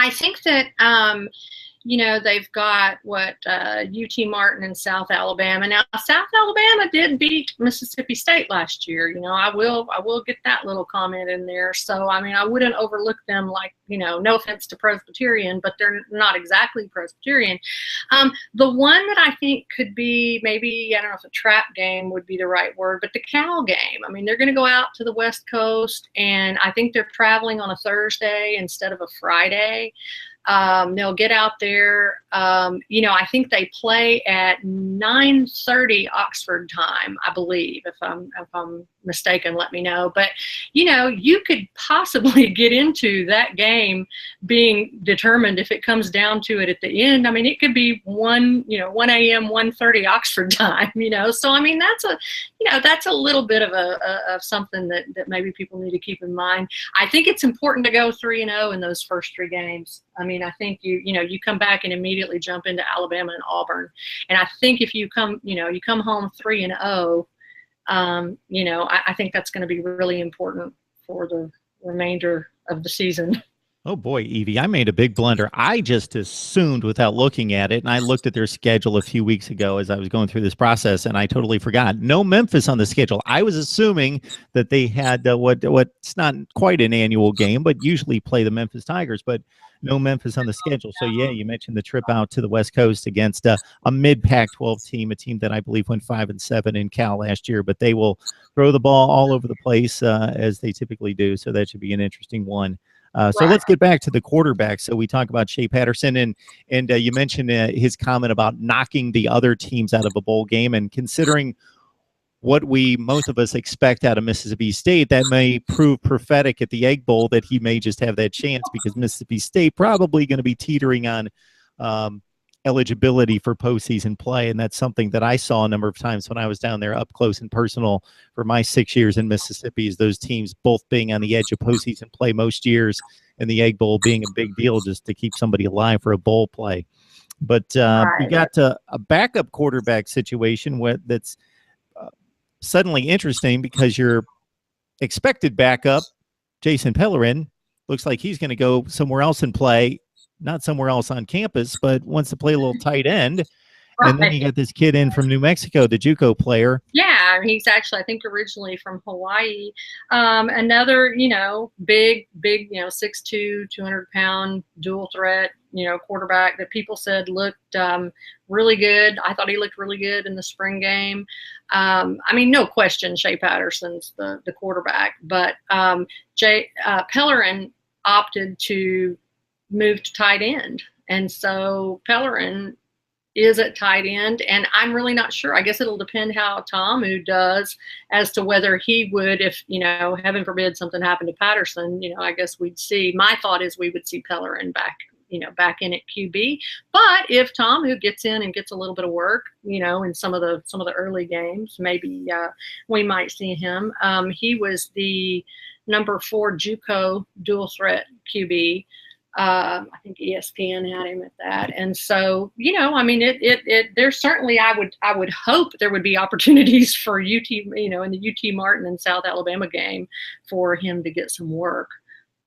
I think that they've got UT Martin and South Alabama. Now, South Alabama did beat Mississippi State last year. I will get that little comment in there. So, I mean, I wouldn't overlook them like, no offense to Presbyterian, but they're not exactly Presbyterian. The one that I think could be maybe, I don't know if a trap game would be the right word, but the Cal game. I mean, they're going to go out to the West Coast, and I think they're traveling on a Thursday instead of a Friday. They'll get out there. I think they play at 9:30 Oxford time, I believe. If I'm mistaken, let me know. But you could possibly get into that game being determined if it comes down to it at the end. I mean, it could be 1 a.m. 1:30 Oxford time. So I mean that's a little bit of something that maybe people need to keep in mind. I think it's important to go 3-0 in those first 3 games. I mean, I think you come back and immediately jump into Alabama and Auburn, and I think if you come home 3-0, I think that's going to be really important for the remainder of the season. Oh, boy, Evie, I made a big blunder. I just assumed without looking at it, and I looked at their schedule a few weeks ago as I was going through this process, and I totally forgot. No Memphis on the schedule. I was assuming that they had what's not quite an annual game, but usually play the Memphis Tigers, but no Memphis on the schedule. So, yeah, you mentioned the trip out to the West Coast against a mid-Pac-12 team, a team that I believe went 5-7 in Cal last year, but they will throw the ball all over the place as they typically do, so that should be an interesting one. So let's get back to the quarterback. So we talk about Shea Patterson, and you mentioned his comment about knocking the other teams out of a bowl game. And considering what most of us expect out of Mississippi State, that may prove prophetic at the Egg Bowl that he may just have that chance, because Mississippi State probably going to be teetering on eligibility for postseason play, and that's something that I saw a number of times when I was down there up close and personal for my 6 years in Mississippi, is those teams both being on the edge of postseason play most years, and the Egg Bowl being a big deal just to keep somebody alive for a bowl play. But you got a backup quarterback situation that's suddenly interesting, because your expected backup, Jason Pellerin, looks like he's going to go somewhere else and play. Not somewhere else on campus, but wants to play a little tight end. Right. And then you got this kid in from New Mexico, the JUCO player. Yeah, he's actually, I think, originally from Hawaii. Another, big, 6'2", 200-pound dual threat, quarterback that people said looked really good. I thought he looked really good in the spring game. I mean, no question, Shea Patterson's the quarterback, but Pellerin opted to move to tight end, and so Pellerin is at tight end, and I'm really not sure. I guess it'll depend how Tom does as to whether he would, if heaven forbid something happened to Patterson, I guess we'd see. My thought is we would see Pellerin back in at QB. But if Tom gets in and gets a little bit of work, in some of the early games, maybe we might see him. He was the number 4 JUCO dual threat QB. I think ESPN had him at that. And so, I mean, there's certainly, I would hope there would be opportunities for UT, in the UT Martin and South Alabama game for him to get some work.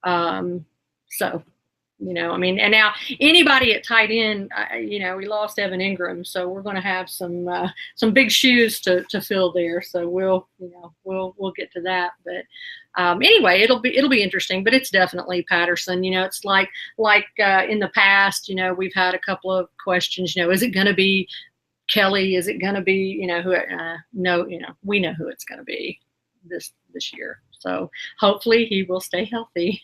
So, I mean, and now anybody at tight end, we lost Evan Ingram, so we're going to have some big shoes to fill there. So we'll get to that. But anyway, it'll be interesting. But it's definitely Patterson. It's like in the past, we've had a couple of questions. Is it going to be Kelly? Is it going to be who? No, we know who it's going to be this year. So hopefully he will stay healthy.